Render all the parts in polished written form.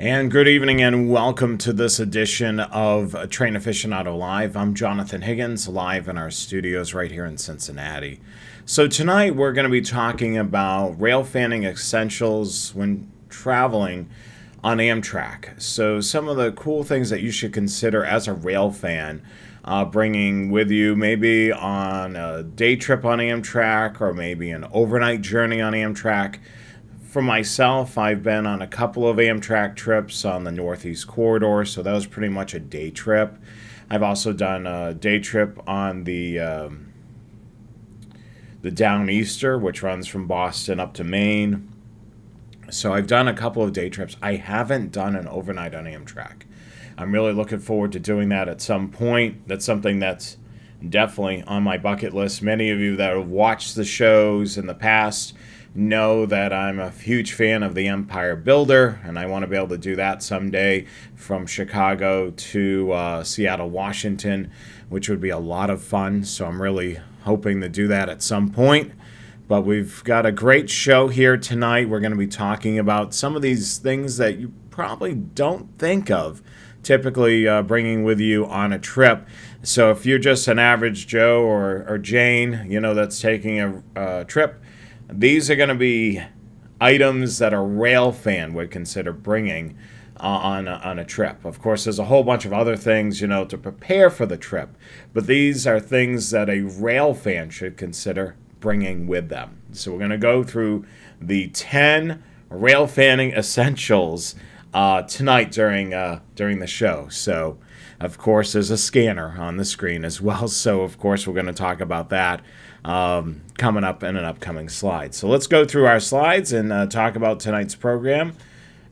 And good evening and welcome to this edition of Train Aficionado Live. I'm Jonathan Higgins, live in our studios right here in Cincinnati. So tonight we're going to be talking about rail fanning essentials when traveling on Amtrak. So some of the cool things that you should consider as a rail fan, bringing with you maybe on a day trip on Amtrak or maybe an overnight journey on Amtrak. For myself, I've been on a couple of Amtrak trips on the Northeast Corridor, so that was pretty much a day trip. I've also done a day trip on the Downeaster, which runs from Boston up to Maine. So I've done a couple of day trips. I haven't done an overnight on Amtrak. I'm really looking forward to doing that at some point. That's something that's definitely on my bucket list. Many of you that have watched the shows in the past know that I'm a huge fan of the Empire Builder, and I want to be able to do that someday from Chicago to Seattle, Washington, which would be a lot of fun. So I'm really hoping to do that at some point. But we've got a great show here tonight. We're going to be talking about some of these things that you probably don't think of typically bringing with you on a trip. So if you're just an average Joe or Jane, that's taking a trip, these are going to be items that a rail fan would consider bringing on a trip. Of course, there's a whole bunch of other things, to prepare for the trip, but these are things that a rail fan should consider bringing with them. So we're going to go through the 10 rail fanning essentials tonight during the show. So, of course, there's a scanner on the screen as well. So, of course, we're going to talk about that coming up in an upcoming slide. So let's go through our slides and talk about tonight's program.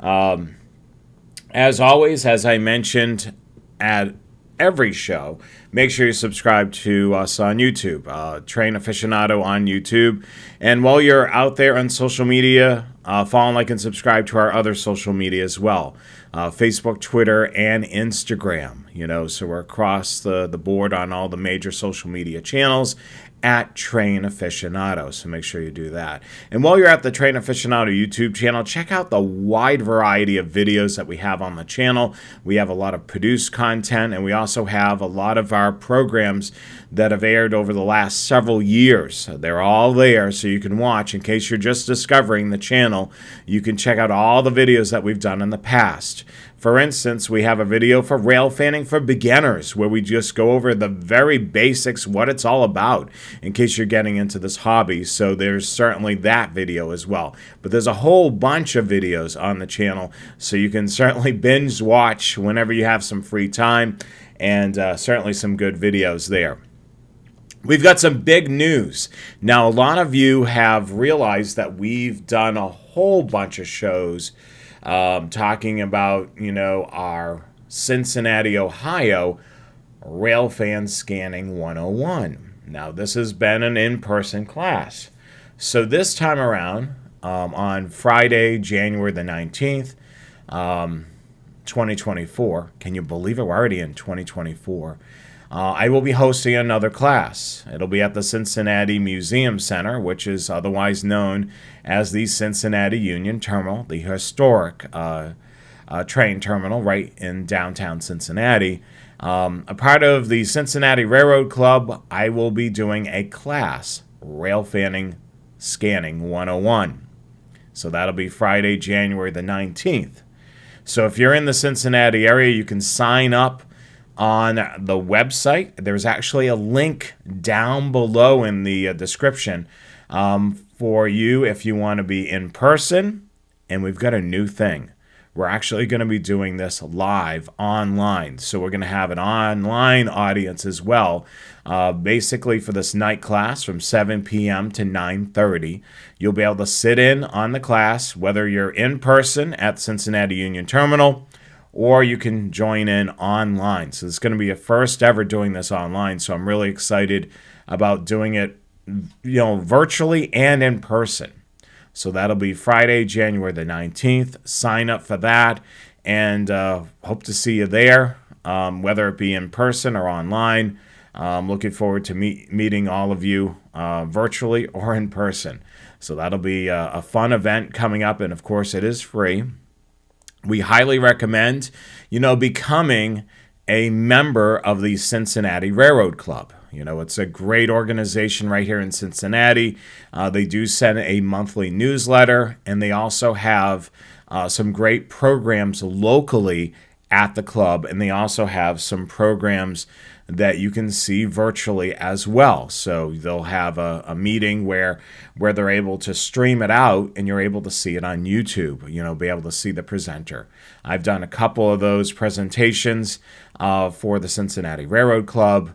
As always, as I mentioned at every show, make sure you subscribe to us on YouTube, Train Aficionado on YouTube. And while you're out there on social media, follow, like, and subscribe to our other social media as well. Facebook, Twitter, and Instagram. So we're across the board on all the major social media channels at Train Aficionado. So make sure you do that. And while you're at the Train Aficionado YouTube channel, check out the wide variety of videos that we have on the channel. We have a lot of produced content, and we also have a lot of our programs that have aired over the last several years. They're all there so you can watch. In case you're just discovering the channel, you can check out all the videos that we've done in the past. For instance, we have a video for rail fanning for beginners where we just go over the very basics, what it's all about, in case you're getting into this hobby. So there's certainly that video as well. But there's a whole bunch of videos on the channel, so you can certainly binge watch whenever you have some free time, and certainly some good videos there. We've got some big news. Now, a lot of you have realized that we've done a whole bunch of shows talking about, our Cincinnati, Ohio Railfan Scanning 101. Now, this has been an in-person class. So this time around, on Friday, January the 19th, 2024, can you believe it? We're already in 2024. I will be hosting another class. It'll be at the Cincinnati Museum Center, which is otherwise known as the Cincinnati Union Terminal, the historic train terminal right in downtown Cincinnati. A part of the Cincinnati Railroad Club, I will be doing a class, Rail Fanning Scanning 101. So that'll be Friday, January the 19th. So if you're in the Cincinnati area, you can sign up on the website. There's actually a link down below in the description for you if you want to be in person. And we've got a new thing. We're actually going to be doing this live online. So we're going to have an online audience as well. Basically for this night class from 7 p.m. to 9:30. You'll be able to sit in on the class, whether you're in person at Cincinnati Union Terminal, or you can join in online. So it's going to be a first ever doing this online. So I'm really excited about doing it, virtually and in person. So that'll be Friday, January the 19th. Sign up for that, and hope to see you there, whether it be in person or online. Looking forward to meeting all of you virtually or in person. So that'll be a fun event coming up, and of course it is free. we highly recommend, becoming a member of the Cincinnati Railroad Club. It's a great organization right here in Cincinnati. They do send a monthly newsletter, and they also have some great programs locally at the club, and they also have some programs that you can see virtually as well. So they'll have a meeting where they're able to stream it out, and you're able to see it on YouTube, be able to see the presenter. I've done a couple of those presentations for the Cincinnati Railroad Club.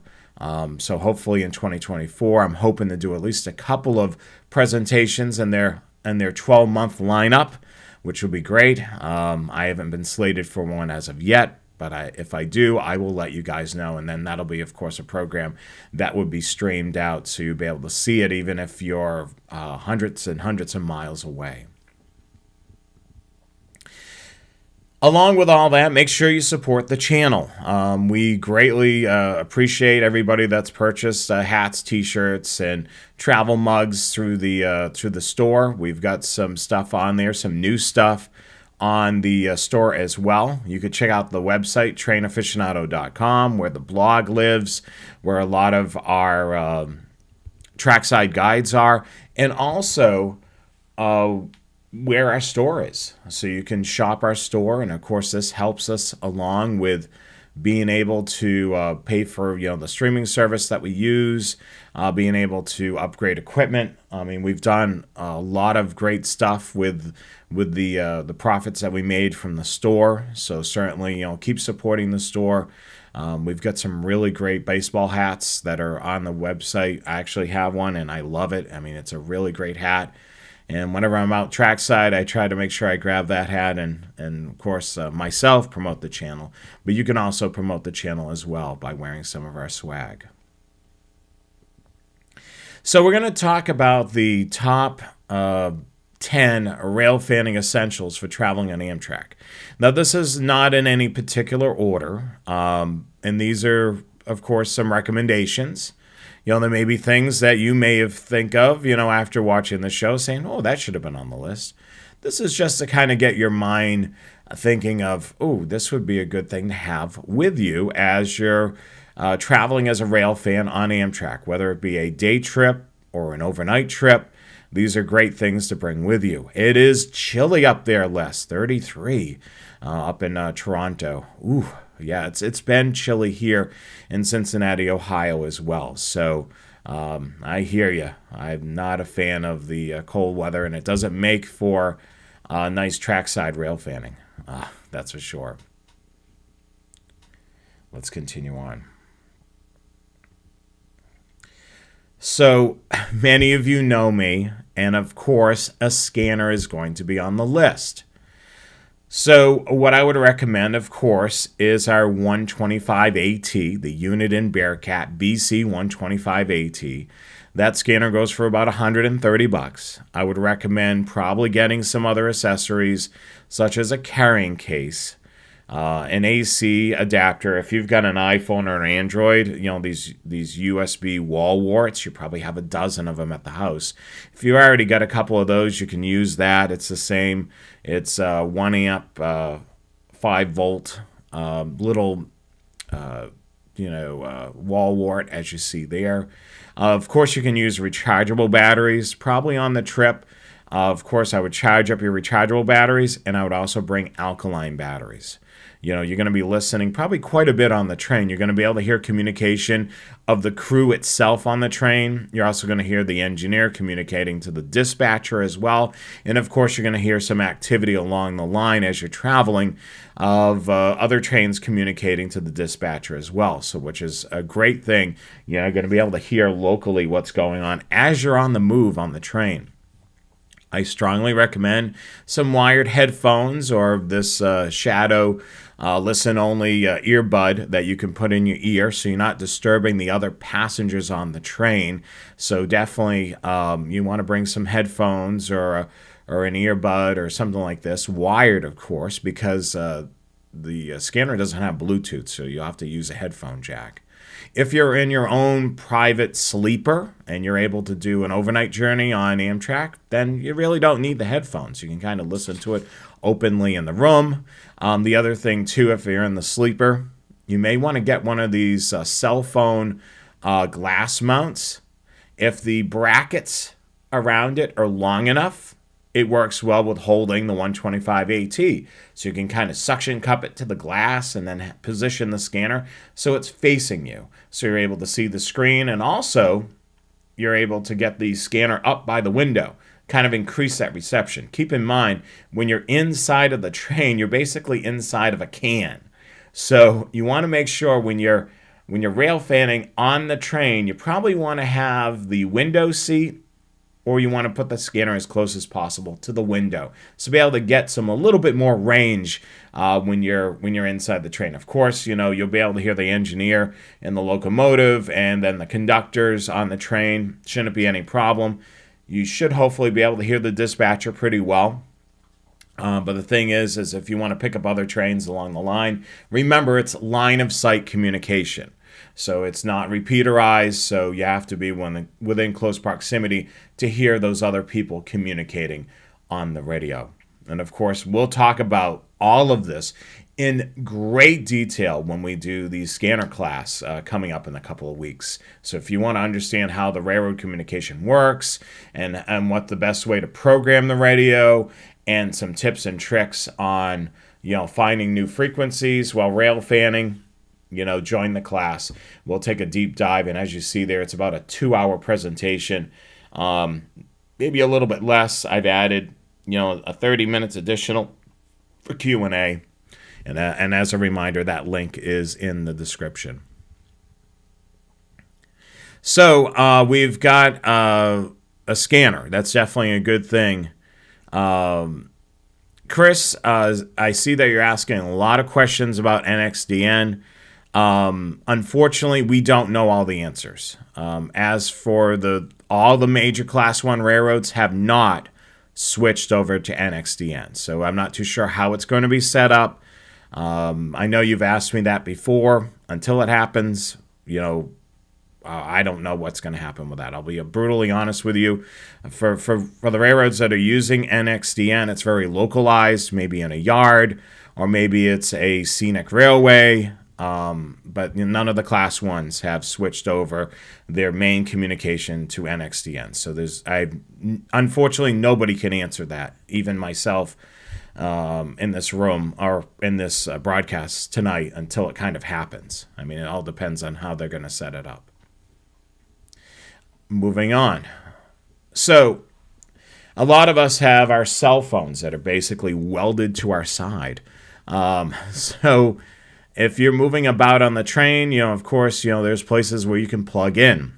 So hopefully in 2024, I'm hoping to do at least a couple of presentations in their 12-month lineup, which will be great. I haven't been slated for one as of yet, but if I do, I will let you guys know. And then that'll be, of course, a program that would be streamed out, so you'll be able to see it even if you're hundreds and hundreds of miles away. Along with all that, make sure you support the channel. We greatly appreciate everybody that's purchased hats, T-shirts, and travel mugs through the store. We've got some stuff on there, some new stuff on the store as well. You could check out the website, trainaficionado.com, where the blog lives, where a lot of our trackside guides are, and also where our store is. So you can shop our store, and of course this helps us along with being able to pay for the streaming service that we use, being able to upgrade equipment. I mean, we've done a lot of great stuff with the profits that we made from the store. So certainly keep supporting the store. We've got some really great baseball hats that are on the website. I actually have one and I love it. I mean, it's a really great hat. And whenever I'm out trackside, I try to make sure I grab that hat and of course, myself promote the channel. But you can also promote the channel as well by wearing some of our swag. So we're going to talk about the top 10 rail fanning essentials for traveling on Amtrak. Now, this is not in any particular order. And these are, of course, some recommendations. There may be things that you may have think of, after watching the show saying, oh, that should have been on the list. This is just to kind of get your mind thinking of, oh, this would be a good thing to have with you as you're traveling as a rail fan on Amtrak, whether it be a day trip or an overnight trip. These are great things to bring with you. It is chilly up there, Les, 33 up in Toronto. Ooh. Yeah, it's been chilly here in Cincinnati, Ohio as well. So I hear you. I'm not a fan of the cold weather, and it doesn't make for nice trackside rail fanning. That's for sure. Let's continue on. So many of you know me, and of course, a scanner is going to be on the list. So what I would recommend, of course, is our 125AT, the Uniden Bearcat BC 125AT. That scanner goes for about $130. I would recommend probably getting some other accessories, such as a carrying case, an AC adapter. If you've got an iPhone or an Android, these USB wall warts, you probably have a dozen of them at the house. If you already got a couple of those, you can use that. It's the same. It's 1 amp, 5 volt, little, wall wart, as you see there. Of course, you can use rechargeable batteries, probably on the trip. Of course, I would charge up your rechargeable batteries, and I would also bring alkaline batteries. You're going to be listening probably quite a bit on the train. You're going to be able to hear communication of the crew itself on the train. You're also going to hear the engineer communicating to the dispatcher as well. And of course, you're going to hear some activity along the line as you're traveling of other trains communicating to the dispatcher as well. So, which is a great thing. You're going to be able to hear locally what's going on as you're on the move on the train. I strongly recommend some wired headphones or this shadow listen-only earbud that you can put in your ear so you're not disturbing the other passengers on the train. So definitely you want to bring some headphones or an earbud or something like this, wired of course, because the scanner doesn't have Bluetooth, so you'll have to use a headphone jack. If you're in your own private sleeper and you're able to do an overnight journey on Amtrak, then you really don't need the headphones. You can kind of listen to it openly in the room. The other thing, too, if you're in the sleeper, you may want to get one of these cell phone glass mounts. If the brackets around it are long enough, it works well with holding the 125 AT. So you can kind of suction cup it to the glass and then position the scanner so it's facing you. So you're able to see the screen, and also you're able to get the scanner up by the window, kind of increase that reception. Keep in mind, when you're inside of the train, you're basically inside of a can. So you want to make sure when you're rail fanning on the train, you probably want to have the window seat, or you want to put the scanner as close as possible to the window, so be able to get a little bit more range when you're inside the train. Of course, you'll be able to hear the engineer in the locomotive, and then the conductors on the train. Shouldn't be any problem. You should hopefully be able to hear the dispatcher pretty well. But the thing is if you want to pick up other trains along the line, remember it's line of sight communication. So it's not repeaterized, so you have to be within close proximity to hear those other people communicating on the radio. And of course, we'll talk about all of this in great detail when we do the scanner class coming up in a couple of weeks. So if you want to understand how the railroad communication works and what the best way to program the radio, and some tips and tricks on finding new frequencies while rail fanning, join the class. We'll take a deep dive, and as you see there, it's about a 2-hour presentation, maybe a little bit less. I've added, a 30 minutes additional for Q&A, and as a reminder, that link is in the description. So we've got a scanner. That's definitely a good thing. Chris, I see that you're asking a lot of questions about NXDN. Unfortunately, we don't know all the answers. As for all the major Class 1 railroads have not switched over to NXDN, so I'm not too sure how it's going to be set up. I know you've asked me that before. Until it happens, I don't know what's going to happen with that. I'll be brutally honest with you. For the railroads that are using NXDN, it's very localized, maybe in a yard, or maybe it's a scenic railway. But none of the Class 1s have switched over their main communication to NXDN. So unfortunately, nobody can answer that, even myself, in this room or in this broadcast tonight, until it kind of happens. I mean, it all depends on how they're going to set it up. Moving on. So a lot of us have our cell phones that are basically welded to our side. So if you're moving about on the train, of course, there's places where you can plug in.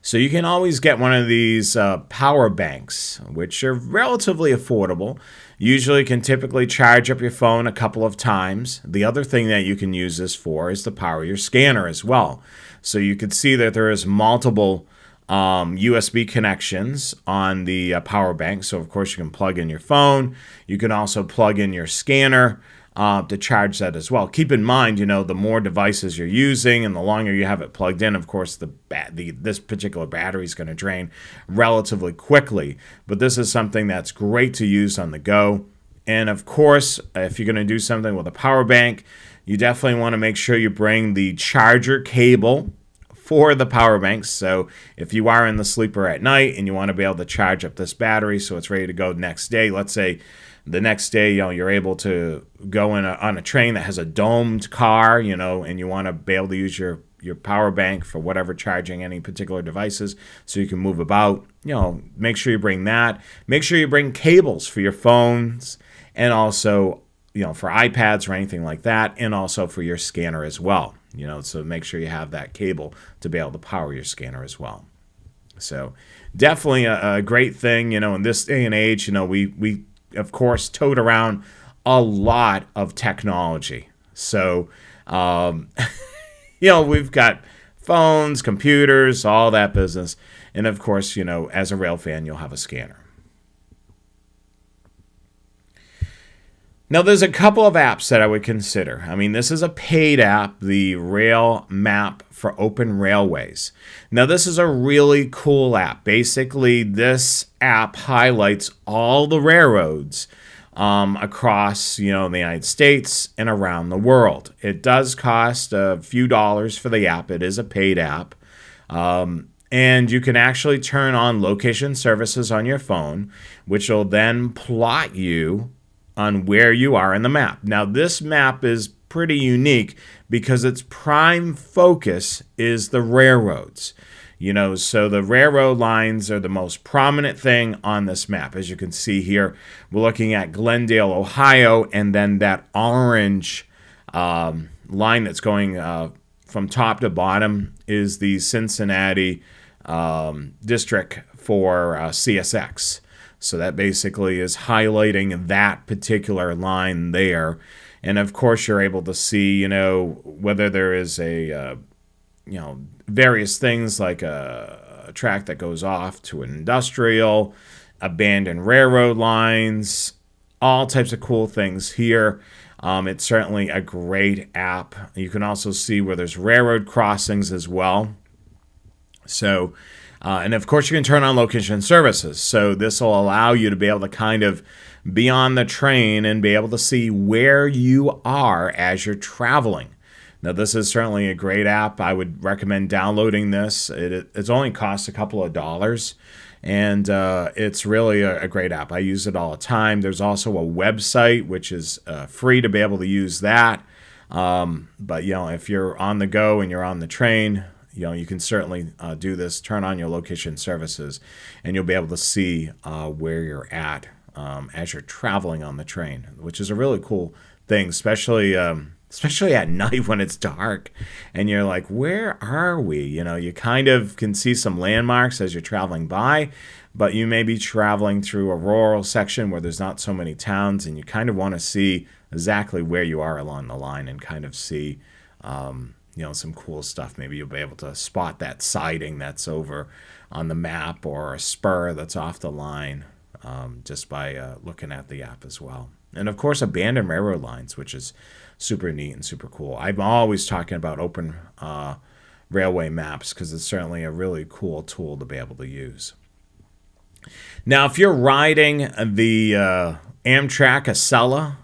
So you can always get one of these power banks, which are relatively affordable. Usually can typically charge up your phone a couple of times. The other thing that you can use this for is to power your scanner as well. So you can see that there is multiple USB connections on the power bank. So of course you can plug in your phone. You can also plug in your scanner to charge that as well. Keep in mind, the more devices you're using and the longer you have it plugged in, of course, this particular battery is going to drain relatively quickly. But this is something that's great to use on the go. And of course, if you're going to do something with a power bank, you definitely want to make sure you bring the charger cable for the power banks. So if you are in the sleeper at night and you want to be able to charge up this battery so it's ready to go next day, let's say the next day, you're able to go on a train that has a domed car, and you want to be able to use your power bank for whatever charging any particular devices so you can move about, make sure you bring that. Make sure you bring cables for your phones, and also, for iPads or anything like that, and also for your scanner as well. So make sure you have that cable to be able to power your scanner as well. So definitely a great thing, in this day and age, we of course, tote around a lot of technology. So, we've got phones, computers, all that business. And of course, as a rail fan, you'll have a scanner. Now, there's a couple of apps that I would consider. I mean, this is a paid app, the Rail Map for Open Railways. Now, this is a really cool app. Basically, this app highlights all the railroads across, the United States and around the world. It does cost a few dollars for the app. It is a paid app. And you can actually turn on location services on your phone, which will then plot you on where you are in the map. Now, this map is pretty unique because its prime focus is the railroads. So the railroad lines are the most prominent thing on this map. As you can see here, we're looking at Glendale, Ohio, and then that orange line that's going from top to bottom is the Cincinnati district for CSX. So that basically is highlighting that particular line there. And of course, you're able to see, whether there is a, various things like a track that goes off to an industrial, abandoned railroad lines, all types of cool things here. It's certainly a great app. You can also see where there's railroad crossings as well. So, and of course, you can turn on location services. So this will allow you to be able to kind of be on the train and be able to see where you are as you're traveling. Now, this is certainly a great app. I would recommend downloading this. It's only costs a couple of dollars, and it's really a great app. I use it all the time. There's also a website, which is free to be able to use that. But, if you're on the go and you're on the train, you can certainly do this, turn on your location services, and you'll be able to see where you're at as you're traveling on the train, which is a really cool thing, especially at night when it's dark and you're like, where are we? You kind of can see some landmarks as you're traveling by, but you may be traveling through a rural section where there's not so many towns, and you kind of want to see exactly where you are along the line and kind of see some cool stuff. Maybe you'll be able to spot that siding that's over on the map or a spur that's off the line just by looking at the app as well. And of course, abandoned railroad lines, which is super neat and super cool. I'm always talking about open railway maps because it's certainly a really cool tool to be able to use. Now, if you're riding the Amtrak Acela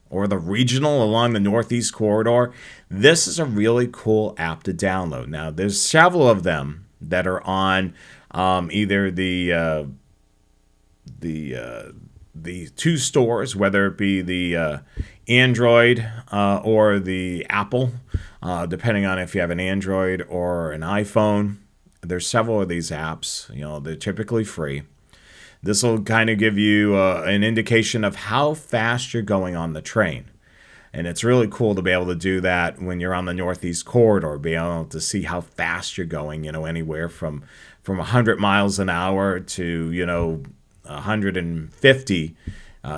or the regional along the Northeast Corridor, this is a really cool app to download. Now, there's several of them that are on either the two stores, whether it be the Android or the Apple, depending on if you have an Android or an iPhone. There's several of these apps. They're typically free. This will kind of give you an indication of how fast you're going on the train. And it's really cool to be able to do that when you're on the Northeast Corridor, be able to see how fast you're going, anywhere from 100 miles an hour to, 150,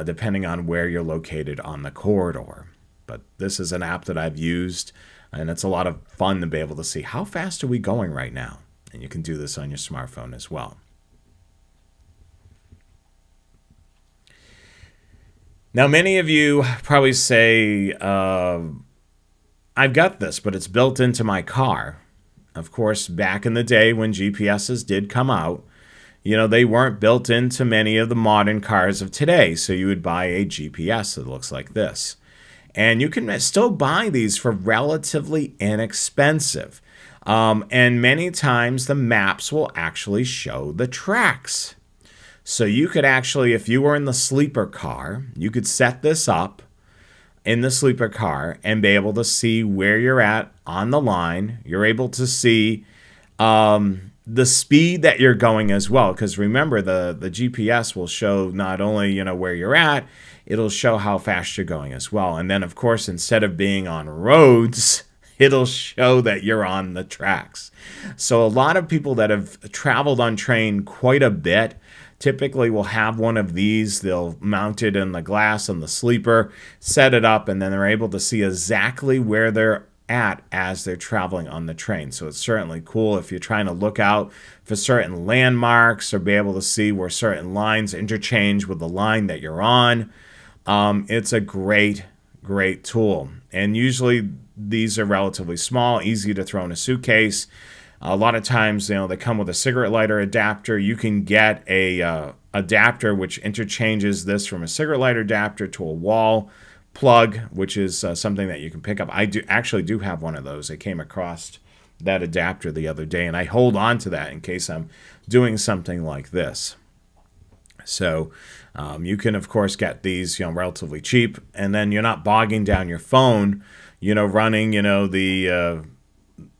depending on where you're located on the corridor. But this is an app that I've used, and it's a lot of fun to be able to see how fast are we going right now. And you can do this on your smartphone as well. Now, many of you probably say, I've got this, but it's built into my car. Of course, back in the day when GPSs did come out, they weren't built into many of the modern cars of today. So you would buy a GPS that looks like this. And you can still buy these for relatively inexpensive. And many times the maps will actually show the tracks. So you could actually, if you were in the sleeper car, you could set this up in the sleeper car and be able to see where you're at on the line. You're able to see the speed that you're going as well. Because remember, the GPS will show not only, where you're at, it'll show how fast you're going as well. And then, of course, instead of being on roads, it'll show that you're on the tracks. So a lot of people that have traveled on train quite a bit typically will have one of these. They'll mount it in the glass on the sleeper, set it up, and then they're able to see exactly where they're at as they're traveling on the train. So it's certainly cool if you're trying to look out for certain landmarks or be able to see where certain lines interchange with the line that you're on. It's a great, great tool. And usually these are relatively small, easy to throw in a suitcase. A lot of times, they come with a cigarette lighter adapter. You can get a adapter which interchanges this from a cigarette lighter adapter to a wall plug, which is something that you can pick up. I do have one of those. I came across that adapter the other day, and I hold on to that in case I'm doing something like this. So you can, of course, get these relatively cheap, and then you're not bogging down your phone, running the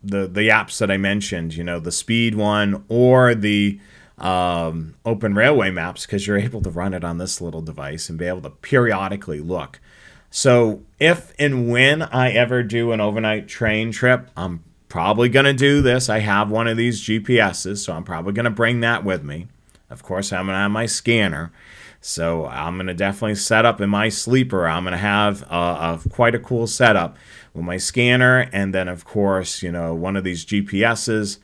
apps that I mentioned, the speed one or the open railway maps, because you're able to run it on this little device and be able to periodically look. So if and when I ever do an overnight train trip, I'm probably going to do this. I have one of these GPSs, so I'm probably going to bring that with me. Of course, I'm going to have my scanner. So I'm going to definitely set up in my sleeper. I'm going to have quite a cool setup with my scanner, and then, of course, one of these GPSs.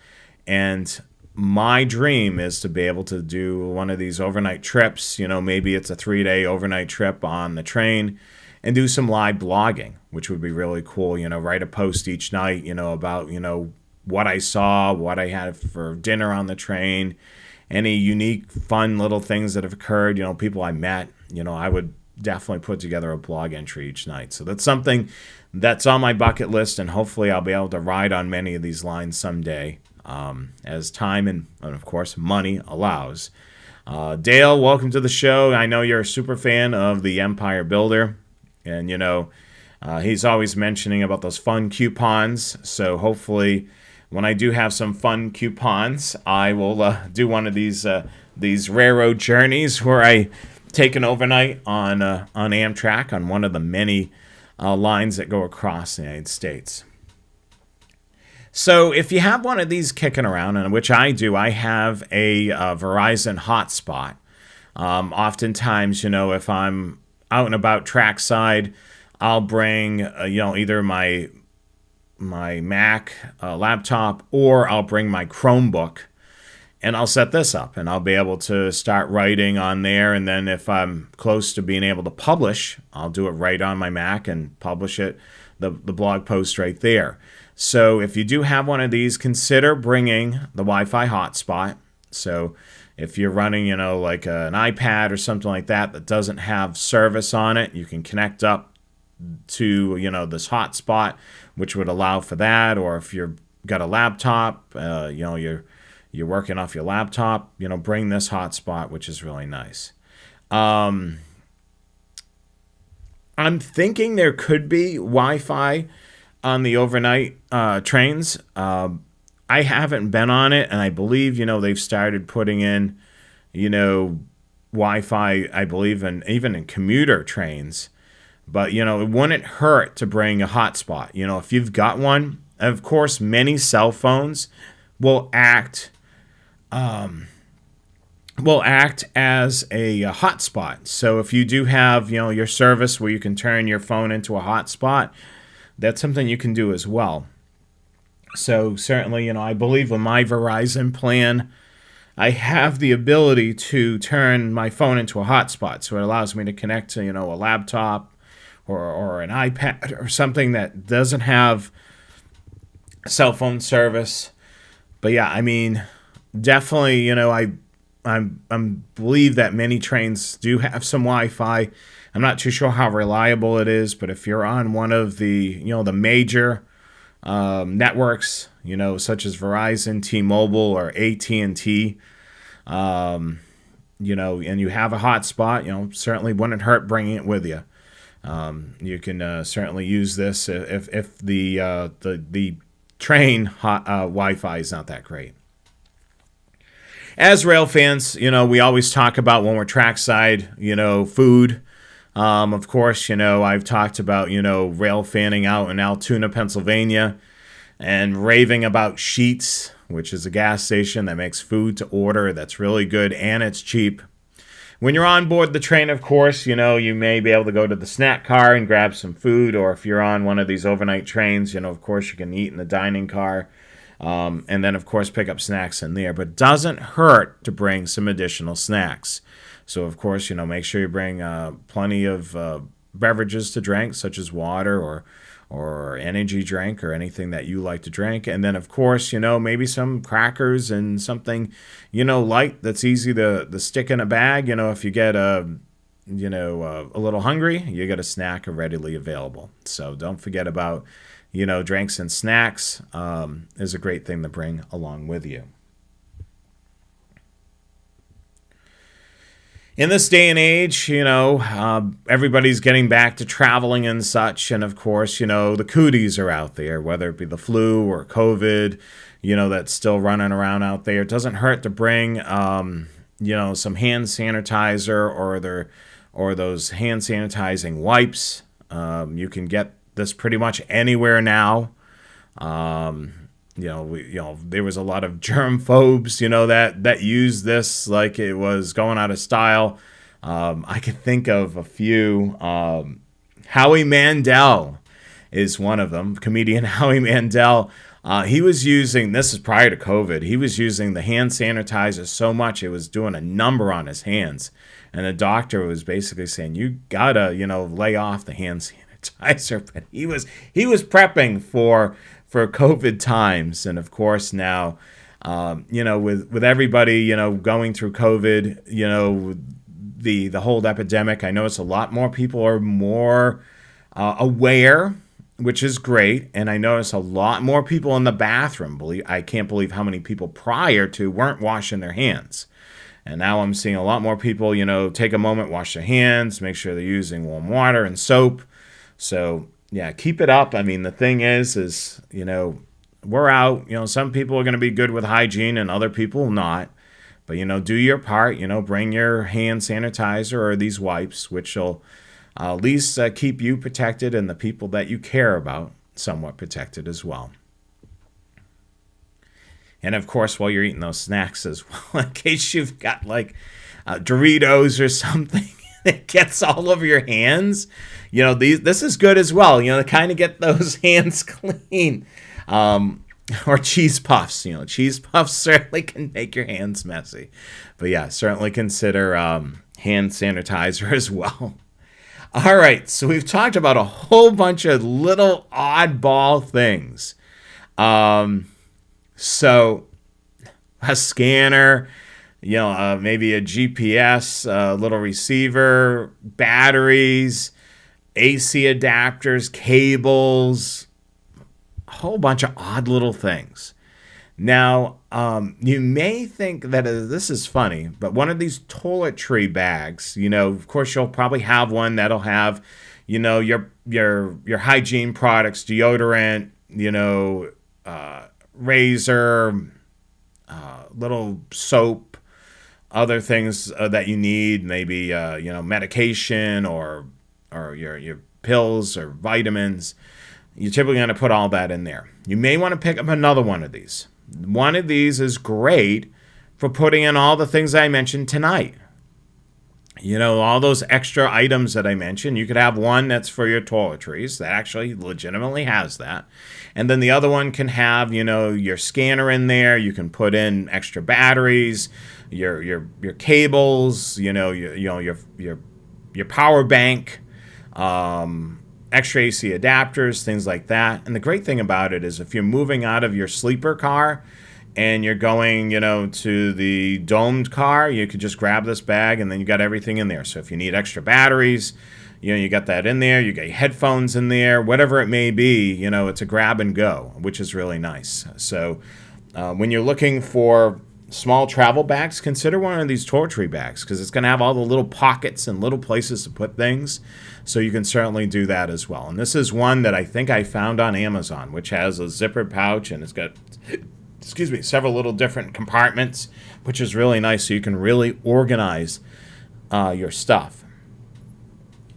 And my dream is to be able to do one of these overnight trips. Maybe it's a 3-day overnight trip on the train, and do some live blogging, which would be really cool. Write a post each night, about, what I saw, what I had for dinner on the train, any unique, fun little things that have occurred, people I met. I would definitely put together a blog entry each night. So that's something that's on my bucket list, and hopefully I'll be able to ride on many of these lines someday, as time and, of course, money allows. Dale, welcome to the show. I know you're a super fan of the Empire Builder. And, he's always mentioning about those fun coupons. So hopefully when I do have some fun coupons, I will do one of these railroad journeys where I take an overnight on Amtrak on one of the many lines that go across the United States. So if you have one of these kicking around, and which I do, I have a Verizon hotspot. Oftentimes, if I'm out and about trackside, I'll bring either my Mac laptop, or I'll bring my Chromebook, and I'll set this up, and I'll be able to start writing on there. And then if I'm close to being able to publish, I'll do it right on my Mac and publish it, the blog post right there. So if you do have one of these, consider bringing the Wi-Fi hotspot. So if you're running, like an iPad or something like that doesn't have service on it, you can connect up to, this hotspot, which would allow for that. Or if you've got a laptop, you're working off your laptop, bring this hotspot, which is really nice. I'm thinking there could be Wi-Fi on the overnight trains. I haven't been on it, and I believe, they've started putting in, Wi-Fi, I believe, even in commuter trains. But, it wouldn't hurt to bring a hotspot. If you've got one, of course, many cell phones will act as a hotspot. So if you do have, your service where you can turn your phone into a hotspot, that's something you can do as well. So certainly, I believe with my Verizon plan, I have the ability to turn my phone into a hotspot. So it allows me to connect to, a laptop or an iPad or something that doesn't have cell phone service. But yeah, definitely, I believe that many trains do have some Wi-Fi. I'm not too sure how reliable it is, but if you're on one of the, the major networks, such as Verizon, T-Mobile, or AT&T, and you have a hotspot, certainly wouldn't hurt bringing it with you. You can certainly use this if the train Wi-Fi is not that great. As rail fans, we always talk about when we're trackside, food. Of course, I've talked about, rail fanning out in Altoona, Pennsylvania, and raving about Sheetz, which is a gas station that makes food to order that's really good and it's cheap. When you're on board the train, of course, you may be able to go to the snack car and grab some food, or if you're on one of these overnight trains, of course, you can eat in the dining car. And then, of course, pick up snacks in there. But it doesn't hurt to bring some additional snacks. So, of course, make sure you bring plenty of beverages to drink, such as water or energy drink or anything that you like to drink. And then, of course, maybe some crackers and something, light that's easy to stick in a bag. If you get a little hungry, you get a snack readily available. So don't forget about, drinks and snacks is a great thing to bring along with you. In this day and age, everybody's getting back to traveling and such. And of course, the cooties are out there, whether it be the flu or COVID, that's still running around out there. It doesn't hurt to bring, some hand sanitizer or those hand sanitizing wipes. You can get this pretty much anywhere now. There was a lot of germ phobes, that used this like it was going out of style. I can think of a few. Howie Mandel is one of them. Comedian Howie Mandel. He was using, this is prior to COVID, he was using the hand sanitizer so much it was doing a number on his hands. And the doctor was basically saying, you gotta, lay off the hand sanitizer. But he was prepping for COVID times. And of course now, with everybody, going through COVID, the whole epidemic, I notice a lot more people are more aware, which is great. And I notice a lot more people in the bathroom. I can't believe how many people prior to weren't washing their hands. And now I'm seeing a lot more people, take a moment, wash their hands, make sure they're using warm water and soap. So, yeah, keep it up. I mean, the thing is, we're out. Some people are going to be good with hygiene and other people not. But, do your part. Bring your hand sanitizer or these wipes, which will at least keep you protected and the people that you care about somewhat protected as well. And, of course, while you're eating those snacks as well, in case you've got, like, Doritos or something that gets all over your hands, this is good as well, to kind of get those hands clean. Or cheese puffs. Cheese puffs certainly can make your hands messy. But, yeah, certainly consider hand sanitizer as well. All right, so we've talked about a whole bunch of little oddball things. So a scanner, maybe a GPS, a little receiver, batteries, AC adapters, cables, a whole bunch of odd little things. Now, you may think that this is funny, but one of these toiletry bags, of course, you'll probably have one that'll have, your hygiene products, deodorant, razor, little soap, other things that you need, maybe medication or your pills or vitamins. You're typically going to put all that in there. You may want to pick up another one of these. One of these is great for putting in all the things I mentioned tonight. All those extra items that I mentioned, you could have one that's for your toiletries that actually legitimately has that. And then the other one can have, your scanner in there. You can put in extra batteries, your cables, your power bank, extra AC adapters, things like that. And the great thing about it is if you're moving out of your sleeper car and you're going, to the domed car, you could just grab this bag and then you got everything in there. So if you need extra batteries, you got that in there. You got your headphones in there, whatever it may be, it's a grab and go, which is really nice. So when you're looking for small travel bags, consider one of these toiletry bags because it's going to have all the little pockets and little places to put things. So you can certainly do that as well. And this is one that I think I found on Amazon, which has a zipper pouch and it's got, several little different compartments, which is really nice. So you can really organize your stuff.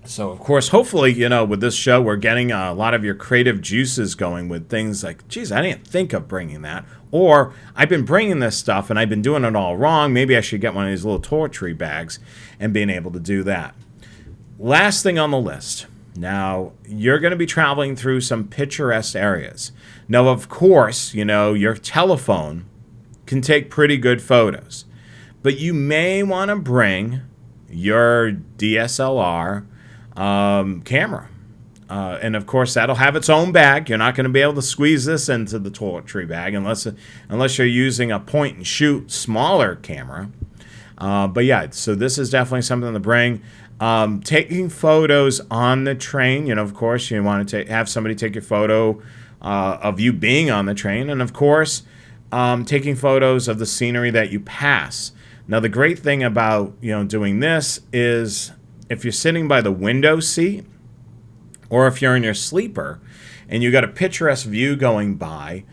So, of course, hopefully, with this show, we're getting a lot of your creative juices going with things like, geez, I didn't think of bringing that. Or I've been bringing this stuff and I've been doing it all wrong. Maybe I should get one of these little toiletry bags and being able to do that. Last thing on the list, Now, you're going to be traveling through some picturesque areas. Now, of course, your telephone can take pretty good photos, but you may want to bring your DSLR camera. And of course, that'll have its own bag. You're not going to be able to squeeze this into the toiletry bag unless you're using a point and shoot smaller camera. But yeah, so this is definitely something to bring. Taking photos on the train, of course, you want to have somebody take your photo of you being on the train. And of course, taking photos of the scenery that you pass. Now, the great thing about, doing this is if you're sitting by the window seat or if you're in your sleeper and you got a picturesque view going by,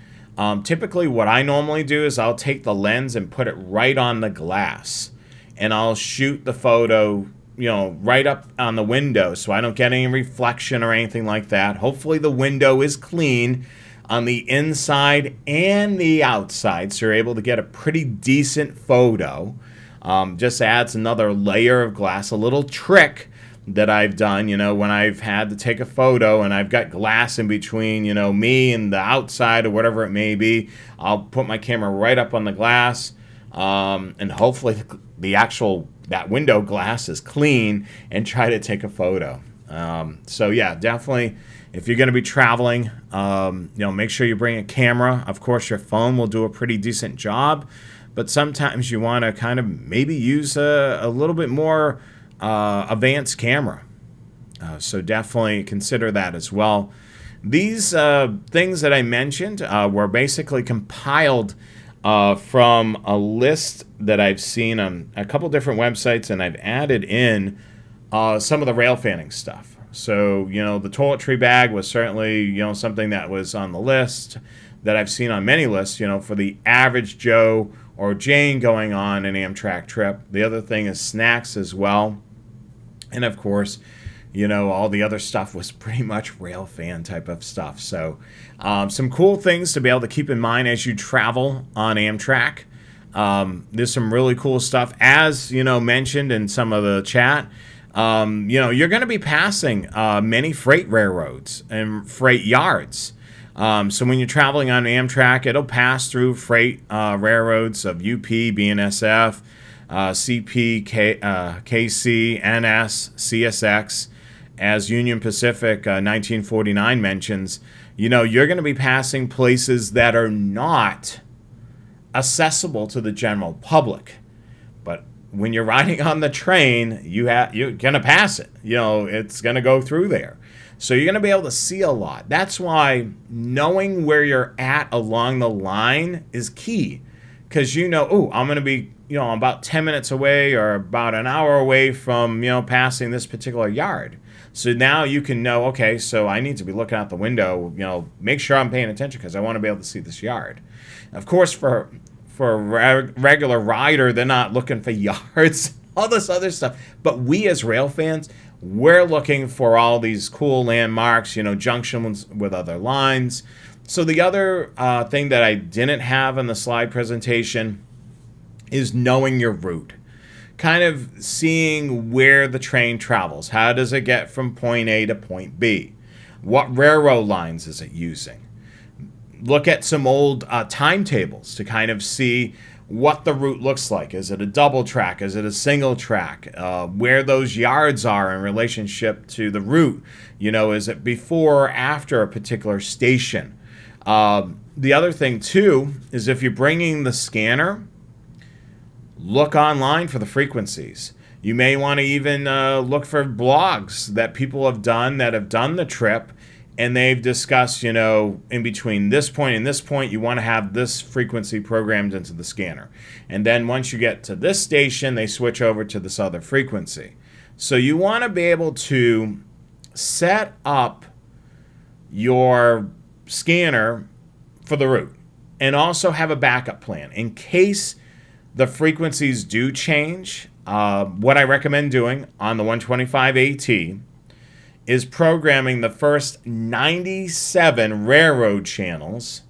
typically what I normally do is I'll take the lens and put it right on the glass and I'll shoot the photo right up on the window so I don't get any reflection or anything like that. Hopefully the window is clean on the inside and the outside, so you're able to get a pretty decent photo. Just adds another layer of glass. A little trick that I've done, when I've had to take a photo and I've got glass in between, me and the outside or whatever it may be, I'll put my camera right up on the glass, and hopefully that window glass is clean and try to take a photo. So yeah, definitely, if you're going to be traveling, make sure you bring a camera. Of course, your phone will do a pretty decent job, but sometimes you want to kind of maybe use a little bit more advanced camera. So definitely consider that as well. These things that I mentioned were basically compiled from a list that I've seen on a couple different websites, and I've added in some of the railfanning stuff. So, the toiletry bag was certainly, something that was on the list that I've seen on many lists, for the average Joe or Jane going on an Amtrak trip. The other thing is snacks as well. And of course, all the other stuff was pretty much Railfan type of stuff. So some cool things to be able to keep in mind as you travel on Amtrak. There's some really cool stuff. As, mentioned in some of the chat, you're going to be passing many freight railroads and freight yards. So when you're traveling on Amtrak, it'll pass through freight railroads of UP, BNSF, CP, KC, NS, CSX. As Union Pacific 1949 mentions, you're going to be passing places that are not accessible to the general public. But when you're riding on the train, you're going to pass it. It's going to go through there. So you're going to be able to see a lot. That's why knowing where you're at along the line is key. Because I'm going to be, about 10 minutes away or about an hour away from, passing this particular yard. So now you can know, okay, so I need to be looking out the window, make sure I'm paying attention because I want to be able to see this yard. Of course, for a regular rider, they're not looking for yards, all this other stuff. But we as rail fans, we're looking for all these cool landmarks, junctions with other lines. So the other thing that I didn't have in the slide presentation is knowing your route. Kind of seeing where the train travels. How does it get from point A to point B? What railroad lines is it using? Look at some old timetables to kind of see what the route looks like. Is it a double track? Is it a single track? Where those yards are in relationship to the route. Is it before or after a particular station? The other thing, too, is if you're bringing the scanner, look online for the frequencies. You may want to even look for blogs that people have done the trip, and they've discussed, in between this point and this point, you want to have this frequency programmed into the scanner. And then once you get to this station, they switch over to this other frequency. So you want to be able to set up your scanner for the route and also have a backup plan in case the frequencies do change. What I recommend doing on the 125 AT is programming the first 97 railroad channels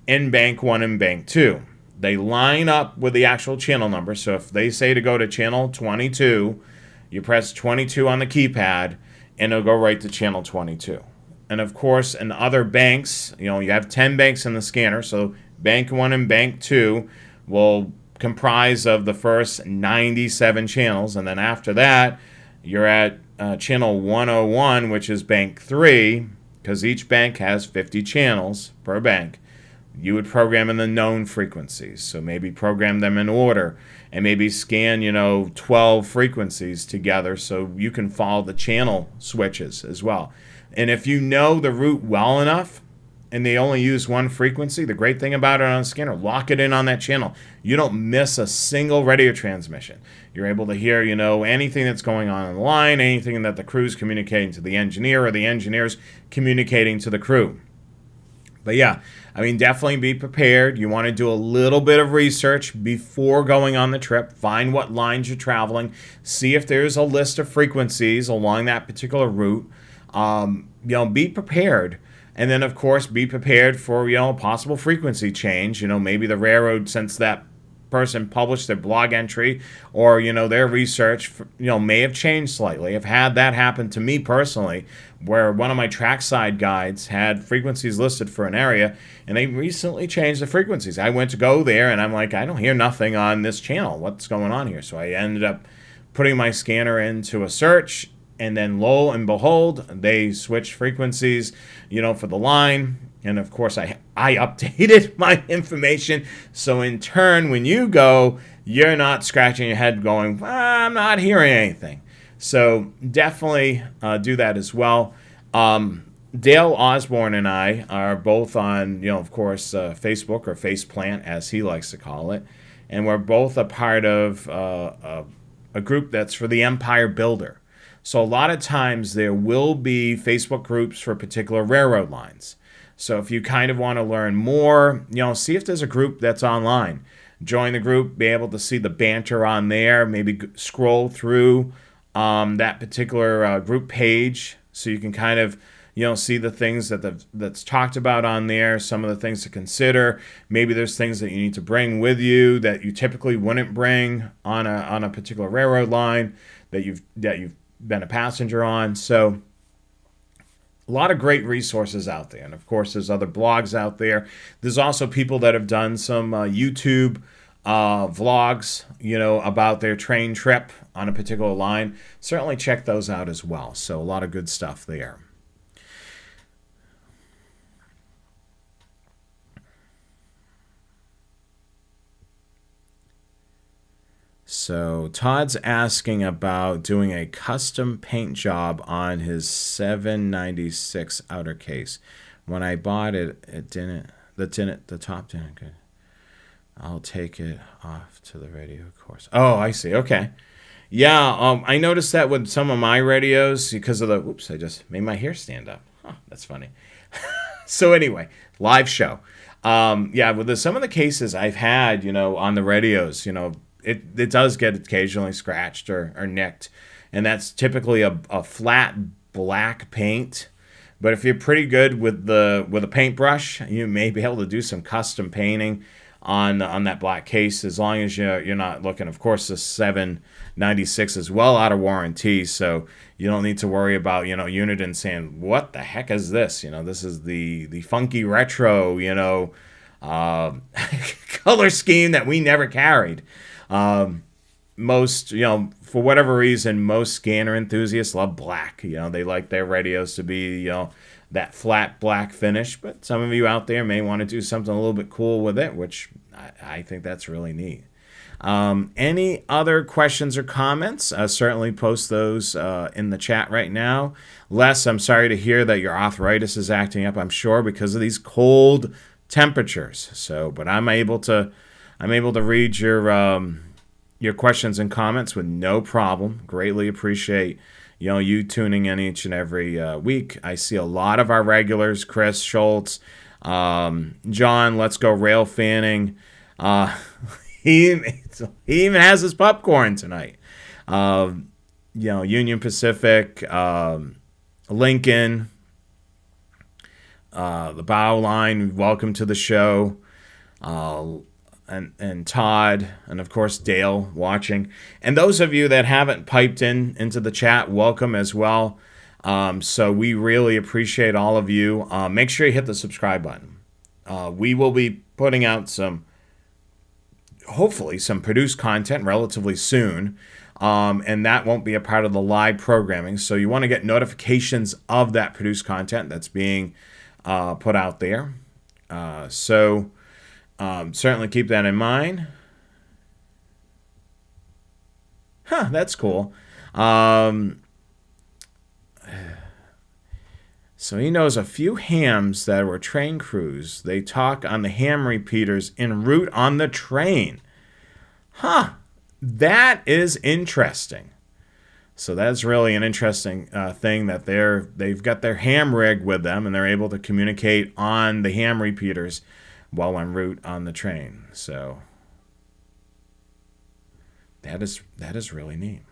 in Bank 1 and Bank 2. They line up with the actual channel number. So if they say to go to channel 22, you press 22 on the keypad, and it'll go right to channel 22. And of course, in other banks, you have 10 banks in the scanner, so bank 1 and bank 2 will comprise of the first 97 channels, and then after that, you're at channel 101, which is bank 3, because each bank has 50 channels per bank. You would program in the known frequencies, so maybe program them in order, and maybe scan 12 frequencies together so you can follow the channel switches as well. And if you know the route well enough and they only use one frequency, the great thing about it on a scanner, lock it in on that channel. You don't miss a single radio transmission. You're able to hear anything that's going on the line, anything that the crew's communicating to the engineer or the engineer's communicating to the crew. But yeah, definitely be prepared. You want to do a little bit of research before going on the trip. Find what lines you're traveling. See if there's a list of frequencies along that particular route. Be prepared. And then, of course, be prepared for, a possible frequency change. Maybe the railroad, since that person published their blog entry or, their research, may have changed slightly. I've had that happen to me personally, where one of my trackside guides had frequencies listed for an area, and they recently changed the frequencies. I went to go there, and I'm like, I don't hear nothing on this channel. What's going on here? So I ended up putting my scanner into a search, and then lo and behold, they switched frequencies, for the line. And of course, I updated my information. So in turn, when you go, you're not scratching your head going, I'm not hearing anything. So definitely do that as well. Dale Osborne and I are both on, of course, Facebook, or Faceplant, as he likes to call it. And we're both a part of a group that's for the Empire Builder. So a lot of times there will be Facebook groups for particular railroad lines. So if you kind of want to learn more, see if there's a group that's online. Join the group, be able to see the banter on there, maybe scroll through that particular group page so you can kind of, see the things that's talked about on there, some of the things to consider. Maybe there's things that you need to bring with you that you typically wouldn't bring on a particular railroad line that you've been a passenger on. So a lot of great resources out there. And of course, there's other blogs out there. There's also people that have done some YouTube vlogs, about their train trip on a particular line. Certainly check those out as well. So a lot of good stuff there. So Todd's asking about doing a custom paint job on his 796 outer case. When I bought it, the top didn't good. I'll take it off to the radio course. Oh, I see. Okay. Yeah, I noticed that with some of my radios because of the, oops, I just made my hair stand up. Huh, that's funny. So anyway, live show. With some of the cases I've had, on the radios, it does get occasionally scratched or nicked, and that's typically a flat black paint. But if you're pretty good with a paintbrush, you may be able to do some custom painting on that black case, as long as you're not looking. Of course, the 796 is well out of warranty, so you don't need to worry about Uniden saying, what the heck is this? This is the funky retro color scheme that we never carried. Most, for whatever reason, most scanner enthusiasts love black. They like their radios to be, that flat black finish. But some of you out there may want to do something a little bit cool with it, which I think that's really neat. Any other questions or comments? Certainly post those in the chat right now. Les, I'm sorry to hear that your arthritis is acting up, I'm sure, because of these cold temperatures. So, but I'm able to read your questions and comments with no problem. Greatly appreciate you tuning in each and every week. I see a lot of our regulars: Chris Schultz, John. Let's go rail fanning. He even has his popcorn tonight. Union Pacific, Lincoln, the Bow Line. Welcome to the show. And Todd, and of course Dale watching. And those of you that haven't piped into the chat, welcome as well. So we really appreciate all of you. Make sure you hit the subscribe button. We will be putting out hopefully some produced content relatively soon. And that won't be a part of the live programming. So you want to get notifications of that produced content that's being put out there. So certainly keep that in mind. That's cool. So he knows a few hams that were train crews. They talk on the ham repeaters en route on the train. That is interesting. So that's really an interesting thing that they've got their ham rig with them and they're able to communicate on the ham repeaters while en route on the train. So that is really neat.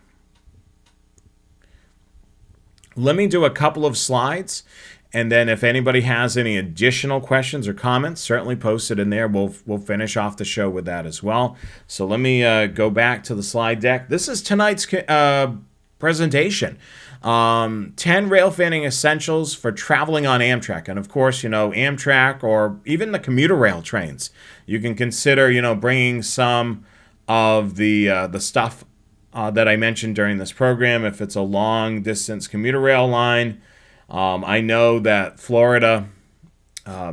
Let me do a couple of slides, and then if anybody has any additional questions or comments, certainly post it in there. We'll finish off the show with that as well. So let me go back to the slide deck. This is tonight's presentation. 10 rail fanning essentials for traveling on Amtrak. And of course, Amtrak or even the commuter rail trains. You can consider, bringing some of the stuff that I mentioned during this program. If it's a long distance commuter rail line, I know that Florida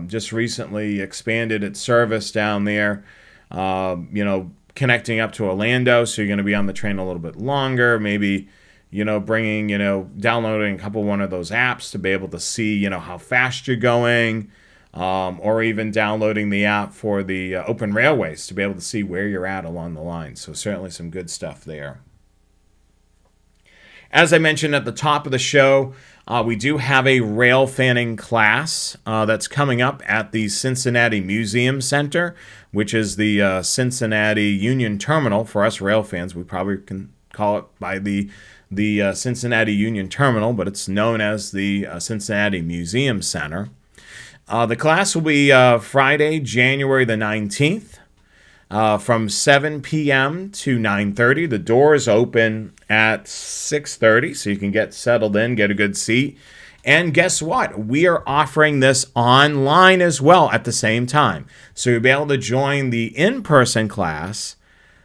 just recently expanded its service down there, connecting up to Orlando. So you're going to be on the train a little bit longer, maybe, downloading one of those apps to be able to see, how fast you're going, or even downloading the app for the open railways to be able to see where you're at along the line. So certainly some good stuff there. As I mentioned at the top of the show, we do have a rail fanning class that's coming up at the Cincinnati Museum Center, which is the Cincinnati Union Terminal. For us rail fans, we probably can call it by the Cincinnati Union Terminal, but it's known as the Cincinnati Museum Center. The class will be Friday, January the 19th. From 7 p.m. to 9:30. The doors open at 6:30, so you can get settled in, get a good seat. And guess what? We are offering this online as well at the same time. So you'll be able to join the in-person class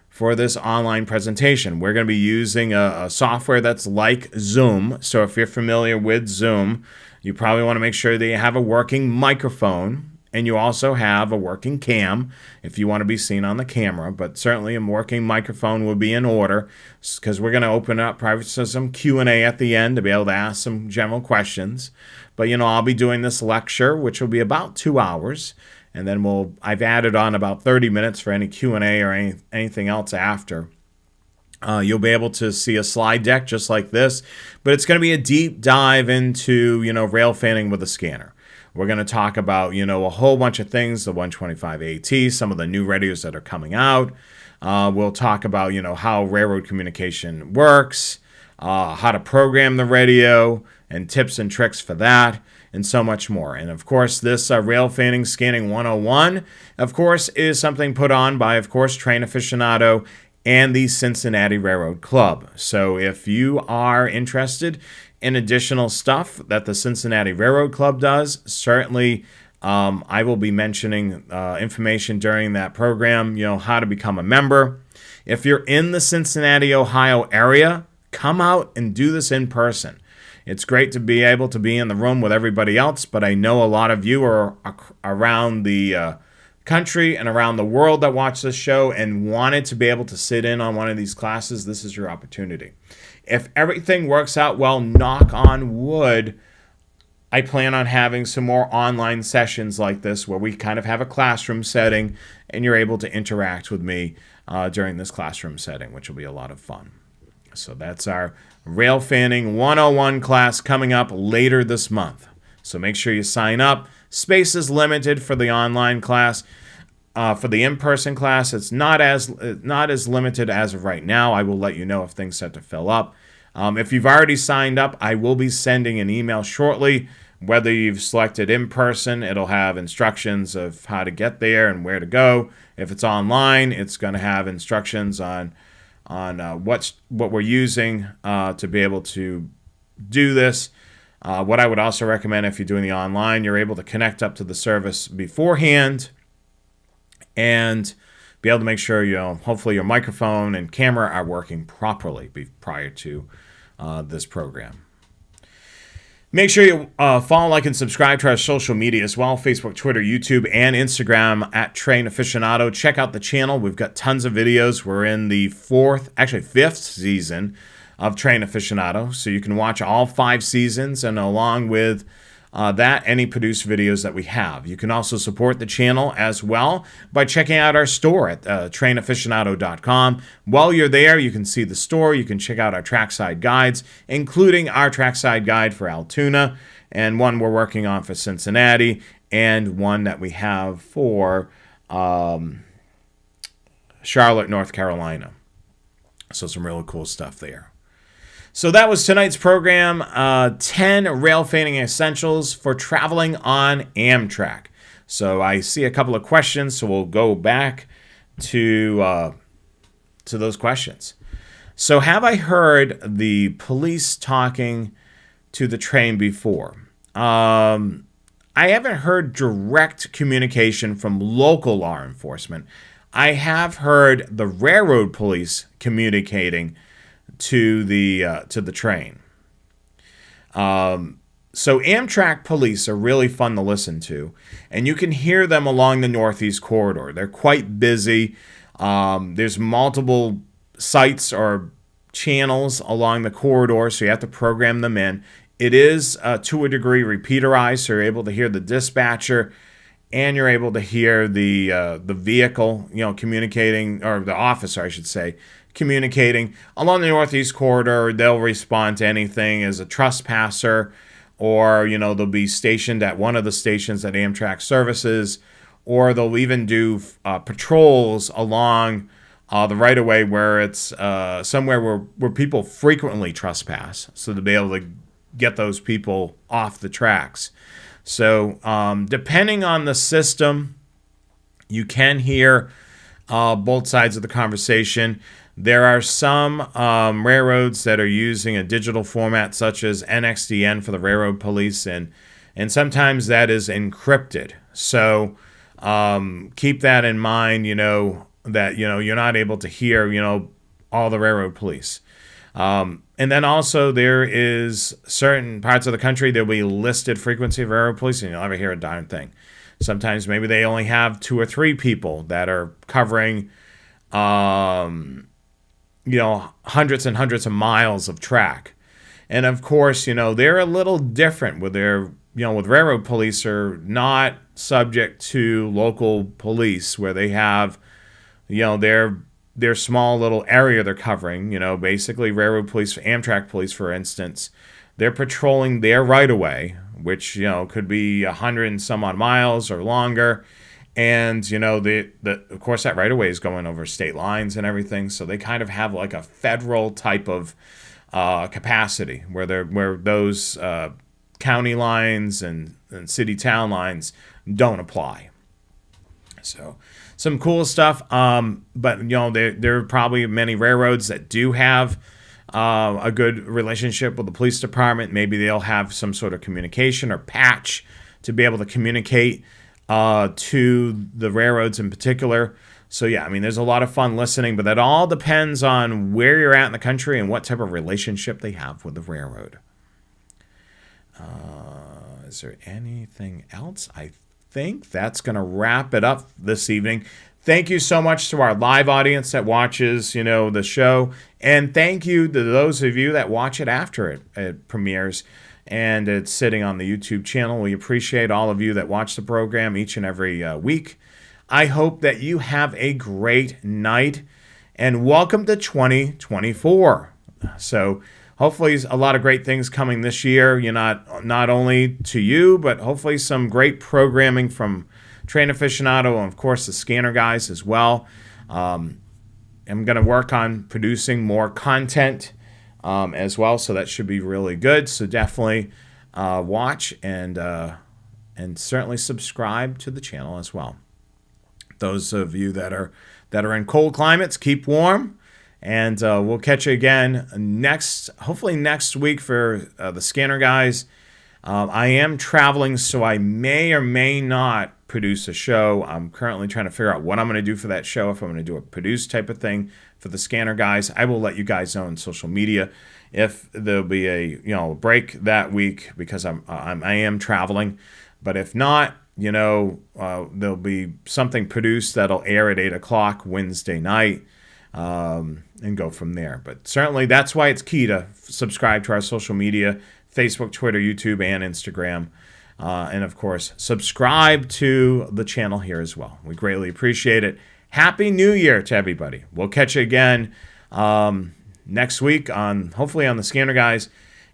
for this online presentation. We're going to be using a software that's like Zoom. So if you're familiar with Zoom, you probably want to make sure that you have a working microphone. And you also have a working cam if you want to be seen on the camera. But certainly a working microphone will be in order because we're going to open up private some Q&A at the end to be able to ask some general questions. But, I'll be doing this lecture, which will be about 2 hours. And then I've added on about 30 minutes for any Q&A or anything else after. You'll be able to see a slide deck just like this. But it's going to be a deep dive into, rail fanning with a scanner. We're going to talk about, a whole bunch of things, the 125 AT, some of the new radios that are coming out. We'll talk about, how railroad communication works, how to program the radio, and tips and tricks for that, and so much more. And, of course, this Rail Fanning Scanning 101, of course, is something put on by, of course, Train Aficionado and the Cincinnati Railroad Club. So if you are interested in additional stuff that the Cincinnati Railroad Club does, certainly I will be mentioning information during that program, how to become a member. If you're in the Cincinnati, Ohio area, come out and do this in person. It's great to be able to be in the room with everybody else, but I know a lot of you are around the country and around the world that watch this show and wanted to be able to sit in on one of these classes. This is your opportunity. If everything works out well, knock on wood, I plan on having some more online sessions like this where we kind of have a classroom setting and you're able to interact with me during this classroom setting, which will be a lot of fun. So that's our Rail Fanning 101 class coming up later this month. So make sure you sign up. Space is limited for the online class. For the in-person class, it's not as limited as of right now. I will let you know if things start to fill up. If you've already signed up, I will be sending an email shortly. Whether you've selected in-person, it'll have instructions of how to get there and where to go. If it's online, it's going to have instructions on what we're using to be able to do this. What I would also recommend, if you're doing the online, you're able to connect up to the service beforehand and be able to make sure, hopefully your microphone and camera are working properly prior to this program. Make sure you follow, like, and subscribe to our social media as well: Facebook, Twitter, YouTube, and Instagram at Train Aficionado. Check out the channel. We've got tons of videos. We're in the fifth season of Train Aficionado, so you can watch all 5 seasons, and along with that, any produced videos that we have. You can also support the channel as well by checking out our store at trainaficionado.com. While you're there, you can see the store. You can check out our trackside guides, including our trackside guide for Altoona, and one we're working on for Cincinnati, and one that we have for Charlotte, North Carolina. So some really cool stuff there. So that was tonight's program, 10 railfanning essentials for traveling on Amtrak. So I see a couple of questions, so we'll go back to those questions. So have I heard the police talking to the train before? I haven't heard direct communication from local law enforcement. I have heard the railroad police communicating to the train. So Amtrak police are really fun to listen to, and you can hear them along the Northeast Corridor. They're quite busy. There's multiple sites or channels along the corridor, so you have to program them in. It is to a degree repeaterized, so you're able to hear the dispatcher, and you're able to hear the vehicle, communicating, or the officer, I should say, communicating. Along the Northeast Corridor, they'll respond to anything as a trespasser, or, they'll be stationed at one of the stations that Amtrak services, or they'll even do patrols along the right-of-way where it's somewhere where people frequently trespass, so to be able to get those people off the tracks. So depending on the system, you can hear both sides of the conversation. There are some railroads that are using a digital format such as NXDN for the railroad police, and sometimes that is encrypted. So keep that in mind, that, you're not able to hear, all the railroad police. And then also there is certain parts of the country, there'll be listed frequency of railroad police, and you'll never hear a darn thing. Sometimes maybe they only have 2 or 3 people that are covering, hundreds and hundreds of miles of track. And of course, they're a little different with their, with railroad police are not subject to local police where they have, their small little area they're covering. Basically railroad police, Amtrak police, for instance, they're patrolling their right-of-way, which, could be 100 and some odd miles or longer. And, of course, that right-of-way is going over state lines and everything. So they kind of have like a federal type of capacity where those county lines and city-town lines don't apply. So some cool stuff. But, there are probably many railroads that do have a good relationship with the police department. Maybe they'll have some sort of communication or patch to be able to communicate to the railroads in particular. So yeah, there's a lot of fun listening, but that all depends on where you're at in the country and what type of relationship they have with the railroad. Is there anything else? I think that's going to wrap it up this evening. Thank you so much to our live audience that watches, the show. And thank you to those of you that watch it after it premieres and it's sitting on the YouTube channel. We appreciate all of you that watch the program each and every week. I hope that you have a great night, and welcome to 2024. So hopefully a lot of great things coming this year. Not only to you, but hopefully some great programming from Train Aficionado and, of course, the scanner guys as well. I'm going to work on producing more content as well, so that should be really good. So definitely watch and certainly subscribe to the channel as well. Those of you that are in cold climates, keep warm, and we'll catch you again hopefully next week for the scanner guys, I am traveling, so I may or may not produce a show. I'm currently trying to figure out what I'm going to do for that show. If I'm going to do a produce type of thing for the scanner guys, I will let you guys know on social media if there'll be a break that week because I am traveling. But if not, there'll be something produced that'll air at 8 o'clock Wednesday night. And go from there. But certainly that's why it's key to subscribe to our social media, Facebook, Twitter, YouTube, and Instagram. And of course, subscribe to the channel here as well. We greatly appreciate it. Happy New Year to everybody. We'll catch you again next week hopefully on the Scanner Guys,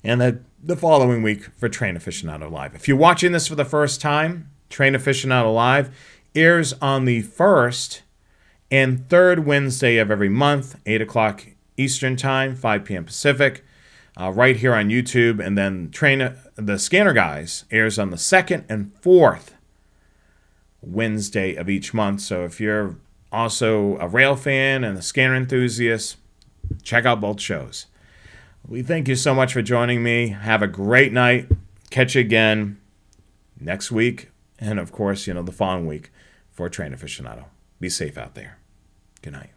and the following week for Train Aficionado Live. If you're watching this for the first time, Train Aficionado Live airs on the first and third Wednesday of every month, 8 o'clock Eastern Time, 5 p.m. Pacific, right here on YouTube. And then the Scanner Guys airs on the second and fourth Wednesday of each month. So if you're also a Railfan and a scanner enthusiast, check out both shows. We thank you so much for joining me. Have a great night. Catch you again next week. And of course, the following week for Train Aficionado. Be safe out there. Good night.